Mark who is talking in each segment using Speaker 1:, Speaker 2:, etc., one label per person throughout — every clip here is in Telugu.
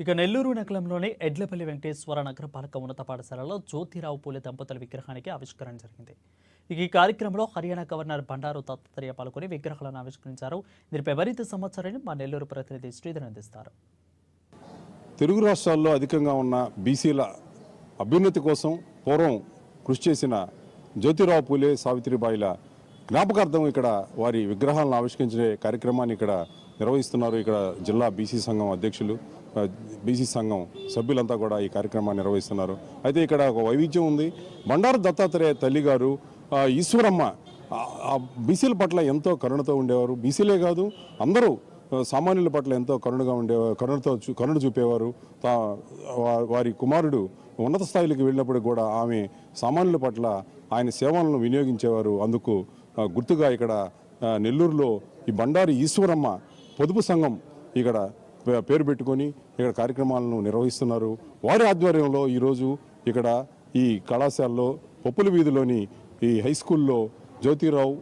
Speaker 1: ఇక నెల్లూరు నగరంలోని ఎడ్లపల్లి వెంకటేశ్వర నగరపాలక ఉన్నత పాఠశాలలో జ్యోతిరావు పూలే దంపతుల విగ్రహానికి ఆవిష్కరణ జరిగింది. ఇక ఈ కార్యక్రమంలో హర్యానా గవర్నర్ బండారు దత్తాత్రేయ పాల్గొని విగ్రహాలను ఆవిష్కరించారు. దీనిపై మరింత సమాచారాన్ని మా నెల్లూరు ప్రతినిధి శ్రీధర్ అందిస్తారు.
Speaker 2: తెలుగు రాష్ట్రాల్లో అధికంగా ఉన్న బీసీల అభ్యున్నతి కోసం పూర్వం కృషి చేసిన జ్యోతిరావు పూలే సావిత్రిబాయిల జ్ఞాపకార్థం ఇక్కడ వారి విగ్రహాలను ఆవిష్కరించే కార్యక్రమాన్ని ఇక్కడ నిర్వహిస్తున్నారు. ఇక్కడ జిల్లా బీసీ సంఘం అధ్యక్షులు, బీసీ సంఘం సభ్యులంతా కూడా ఈ కార్యక్రమాన్ని నిర్వహిస్తున్నారు. అయితే ఇక్కడ ఒక వైవిధ్యం ఉంది. బండారు దత్తాత్రేయ తల్లి గారు ఈశ్వరమ్మ బీసీల పట్ల ఎంతో కరుణతో ఉండేవారు. బీసీలే కాదు, అందరూ సామాన్యుల పట్ల ఎంతో కరుణగా ఉండేవారు, కరుణ చూపేవారు. వారి కుమారుడు ఉన్నత స్థాయిలకు వెళ్ళినప్పుడు కూడా ఆమె సామాన్యుల పట్ల ఆయన సేవలను వినియోగించేవారు. అందుకు గుర్తుగా ఇక్కడ నెల్లూరులో ఈ బండారు ఈశ్వరమ్మ పొదుపు సంఘం ఇక్కడ పేరు పెట్టుకొని ఇక్కడ కార్యక్రమాలను నిర్వహిస్తున్నారు. వారి ఆధ్వర్యంలో ఈరోజు ఇక్కడ ఈ కళాశాలలో పప్పుల వీధిలోని ఈ హై స్కూల్లో జ్యోతిరావు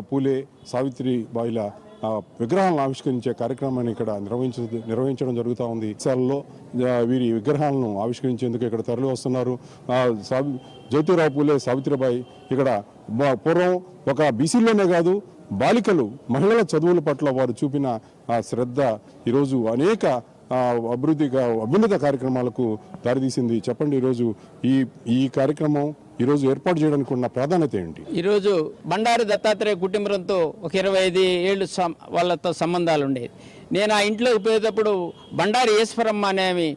Speaker 2: పూలే సావిత్రిబాయిల విగ్రహాలను ఆవిష్కరించే కార్యక్రమాన్ని ఇక్కడ నిర్వహించడం జరుగుతూ ఉంది. శాలలో వీరి విగ్రహాలను ఆవిష్కరించేందుకు ఇక్కడ తరలి వస్తున్నారు. జ్యోతిరావు పూలే సావిత్రిబాయి ఇక్కడ పూర్వం ఒక బీసీలోనే కాదు, బాలికలు మహిళల చదువుల పట్ల వారు చూపిన శ్రద్ధ ఈరోజు అనేక అభ్యున్నత కార్యక్రమాలకు దారితీసింది. చెప్పండి, ఈరోజు ఈ కార్యక్రమం ఈరోజు ఏర్పాటు చేయడానికి ఉన్న ప్రాధాన్యత ఏంటి?
Speaker 3: ఈరోజు బండారు దత్తాత్రేయ కుటుంబంతో ఒక 25 ఏళ్ళు వాళ్ళతో సంబంధాలు ఉండేది. నేను ఆ ఇంట్లోకి పోయేటప్పుడు బండారు ఈశ్వరమ్మ అనేవి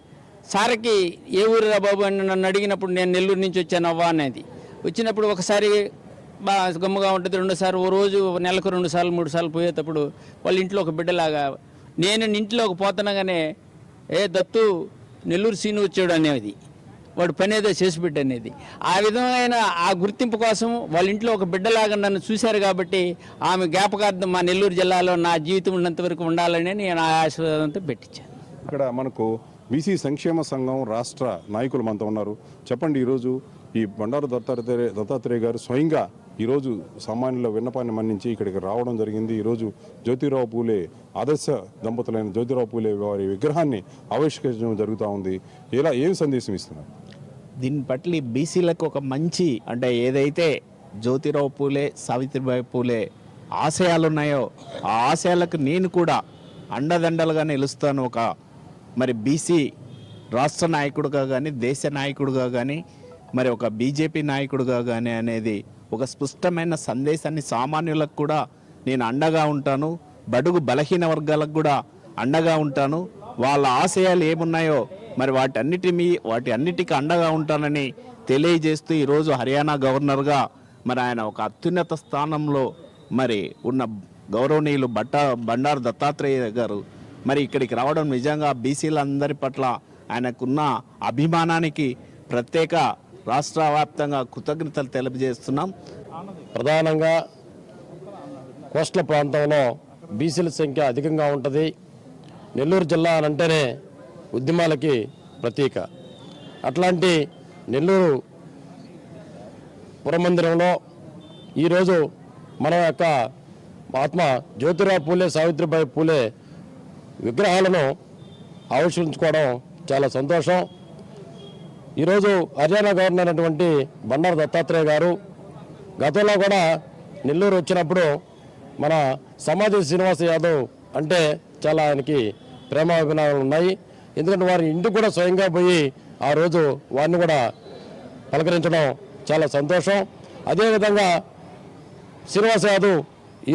Speaker 3: సార్కి ఏ ఊరిరా బాబు అని నన్ను అడిగినప్పుడు నేను నెల్లూరు నుంచి వచ్చాను అవ్వ అనేది. వచ్చినప్పుడు ఒకసారి బాగా గమ్ముగా ఉంటుంది, రెండుసార్లు ఓ రోజు నెలకు 2 సార్లు 3 సార్లు పోయేటప్పుడు వాళ్ళ ఇంట్లో ఒక బిడ్డలాగా నేను ఇంట్లోకి పోతున్నాగానే దత్తు నెల్లూరు సీను వచ్చాడు అనేది, వాడు పని ఏదో చేసి బిడ్డ అనేది. ఆ విధమైన ఆ గుర్తింపు కోసం వాళ్ళ ఇంట్లో ఒక బిడ్డలాగా నన్ను చూశారు కాబట్టి ఆమె జ్ఞాపకార్థం మా నెల్లూరు జిల్లాలో నా జీవితం ఉన్నంత వరకు ఉండాలని నేను ఆశీర్వాదంతో పెట్టించాను.
Speaker 2: ఇక్కడ మనకు బీసీ సంక్షేమ సంఘం రాష్ట్ర నాయకులు మనతో ఉన్నారు. చెప్పండి, ఈరోజు ఈ బండారు దత్తాత్రేయ గారు స్వయంగా ఈరోజు సామాన్యుల విన్నపాన్ని మన్నించి ఇక్కడికి రావడం జరిగింది. ఈరోజు జ్యోతిరావు పూలే ఆదర్శ దంపతులైన జ్యోతిరావు పూలే వారి విగ్రహాన్ని ఆవిష్కరించడం జరుగుతూ ఉంది. ఏం సందేశం ఇస్తున్నారు?
Speaker 4: దీని పట్ల బీసీలకు ఒక మంచి అంటే ఏదైతే జ్యోతిరావు పూలే సావిత్రిబాయి పూలే ఆశయాలు ఉన్నాయో ఆ ఆశయాలకు నేను కూడా అండదండలుగా నిలుస్తాను. మరి బీసీ రాష్ట్ర నాయకుడిగా కానీ దేశ నాయకుడిగా కానీ మరి ఒక బీజేపీ నాయకుడిగా కానీ అనేది ఒక స్పష్టమైన సందేశాన్ని సామాన్యులకు కూడా నేను అండగా ఉంటాను, బడుగు బలహీన వర్గాలకు కూడా అండగా ఉంటాను. వాళ్ళ ఆశయాలు ఏమున్నాయో మరి వాటి అన్నిటికీ అండగా ఉంటానని తెలియజేస్తూ ఈరోజు హర్యానా గవర్నర్గా మరి ఆయన ఒక అత్యున్నత స్థానంలో మరి ఉన్న గౌరవనీయులు బండారు దత్తాత్రేయ గారు మరి ఇక్కడికి రావడం నిజంగా బీసీలందరి పట్ల ఆయనకున్న అభిమానానికి ప్రత్యేక రాష్ట్ర వ్యాప్తంగా కృతజ్ఞతలు తెలియజేస్తున్నాం.
Speaker 5: ప్రధానంగా కోస్టల్ ప్రాంతంలో బీసీల సంఖ్య అధికంగా ఉంటుంది. నెల్లూరు జిల్లా అంటేనే ఉద్యమాలకి ప్రతీక. అట్లాంటి నెల్లూరు పురమందిరంలో ఈరోజు మన యొక్క ఆత్మ జ్యోతిరావు పూలే సావిత్రిబాయి పూలే విగ్రహాలను ఆవిష్కరించుకోవడం చాలా సంతోషం. ఈరోజు హర్యానా గవర్నర్ అయినటువంటి బండారు దత్తాత్రేయ గారు గతంలో కూడా నెల్లూరు వచ్చినప్పుడు మన సమాధి శ్రీనివాస యాదవ్ అంటే చాలా ఆయనకి ప్రేమాభిమానాలు ఉన్నాయి. ఎందుకంటే వారి ఇంటికి కూడా స్వయంగా పోయి ఆ రోజు వారిని కూడా పలకరించడం చాలా సంతోషం. అదేవిధంగా శ్రీనివాస యాదవ్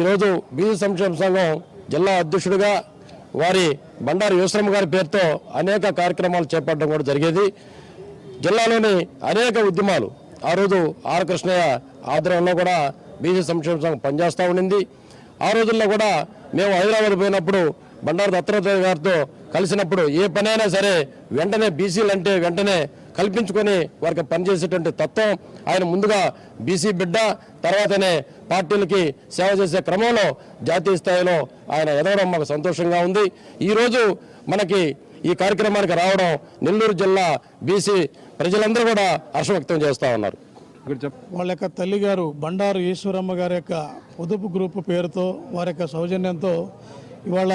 Speaker 5: ఈరోజు బీసీ సంక్షేమ సంఘం జిల్లా అధ్యక్షుడిగా వారి బండారు ఈశ్వరమ్మ గారి పేరుతో అనేక కార్యక్రమాలు చేపట్టడం కూడా జరిగేది. జిల్లాలోని అనేక ఉద్యమాలు ఆ రోజు ఆర్ కృష్ణయ్య ఆధ్వర్యంలో కూడా బీసీ సంక్షేమ సంఘం పనిచేస్తూ ఉండింది. ఆ రోజుల్లో కూడా మేము హైదరాబాద్ పోయినప్పుడు బండారు దత్తాత్రేయ గారితో కలిసినప్పుడు ఏ పనైనా సరే వెంటనే బీసీలు అంటే వెంటనే కల్పించుకొని వారికి పనిచేసేటువంటి తత్వం ఆయన ముందుగా బీసీ బిడ్డ తర్వాతనే పార్టీలకి సేవ చేసే క్రమంలో జాతీయ స్థాయిలో ఆయన ఎదగడం మాకు సంతోషంగా ఉంది. ఈరోజు మనకి ఈ కార్యక్రమానికి రావడం నెల్లూరు జిల్లా బీసీ ప్రజలందరూ కూడా హర్షం వ్యక్తం చేస్తూ ఉన్నారు.
Speaker 6: వాళ్ళ యొక్క తల్లిగారు బండారు ఈశ్వరమ్మ గారి యొక్క పొదుపు గ్రూపు పేరుతో వారి యొక్క సౌజన్యంతో ఇవాళ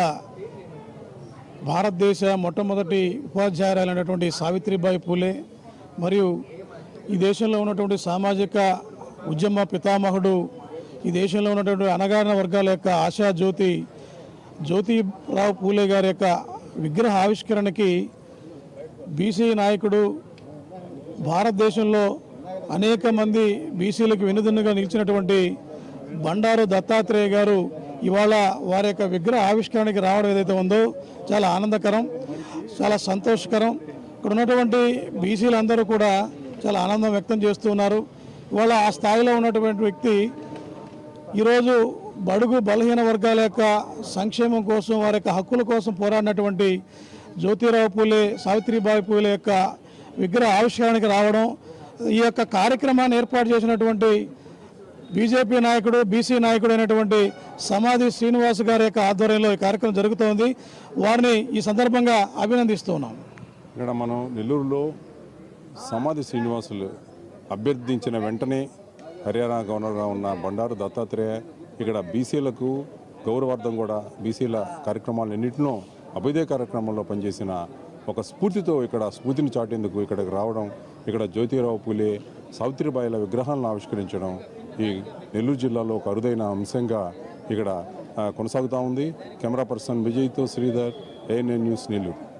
Speaker 6: భారతదేశ మొట్టమొదటి ఉపాధ్యాయురాలైనటువంటి సావిత్రిబాయి పూలే మరియు ఈ దేశంలో ఉన్నటువంటి సామాజిక ఉద్యమ పితామహుడు, ఈ దేశంలో ఉన్నటువంటి అణగారిన వర్గాల యొక్క ఆశా జ్యోతిరావు పూలే గారి యొక్క విగ్రహ ఆవిష్కరణకి బీసీ నాయకుడు, భారతదేశంలో అనేక మంది బీసీలకు వెన్నుదన్నుగా నిలిచినటువంటి బండారు దత్తాత్రేయ గారు ఇవాళ వారి యొక్క విగ్రహ ఆవిష్కరణకి రావడం ఏదైతే ఉందో చాలా ఆనందకరం, చాలా సంతోషకరం. ఇక్కడ ఉన్నటువంటి బీసీలందరూ కూడా చాలా ఆనందం వ్యక్తం చేస్తున్నారు. ఇవాళ ఆ స్థాయిలో ఉన్నటువంటి వ్యక్తి ఈరోజు బడుగు బలహీన వర్గాల యొక్క సంక్షేమం కోసం, వారి యొక్క హక్కుల కోసం పోరాడినటువంటి జ్యోతిరావు పూలే, సావిత్రిబాయి పూలే యొక్క విగ్రహ ఆవిష్కరణకి రావడం, ఈ యొక్క కార్యక్రమాన్ని ఏర్పాటు చేసినటువంటి బీజేపీ నాయకుడు, బీసీ నాయకుడు అయినటువంటి సమాధి శ్రీనివాస్ గారి యొక్క ఆధ్వర్యంలో ఈ కార్యక్రమం జరుగుతోంది. వారిని ఈ సందర్భంగా అభినందిస్తున్నాం.
Speaker 2: ఇక్కడ మనం నెల్లూరులో సమాధి శ్రీనివాసులు అభ్యర్థించిన వెంటనే హర్యానా గవర్నర్గా ఉన్న బండారు దత్తాత్రేయ ఇక్కడ బీసీలకు గౌరవార్థం కూడా బీసీల కార్యక్రమాలన్నింటినో అభ్యుదయ కార్యక్రమంలో పనిచేసిన ఒక స్ఫూర్తితో ఇక్కడ స్ఫూర్తిని చాటేందుకు ఇక్కడికి రావడం, ఇక్కడ జ్యోతిరావు పూలే, సావిత్రిబాయిల విగ్రహాలను ఆవిష్కరించడం ఈ నెల్లూరు జిల్లాలో ఒక అరుదైన అంశంగా ఇక్కడ కొనసాగుతూ ఉంది. కెమెరా పర్సన్ విజయ్తో శ్రీధర్, ANN న్యూస్, నెల్లూరు.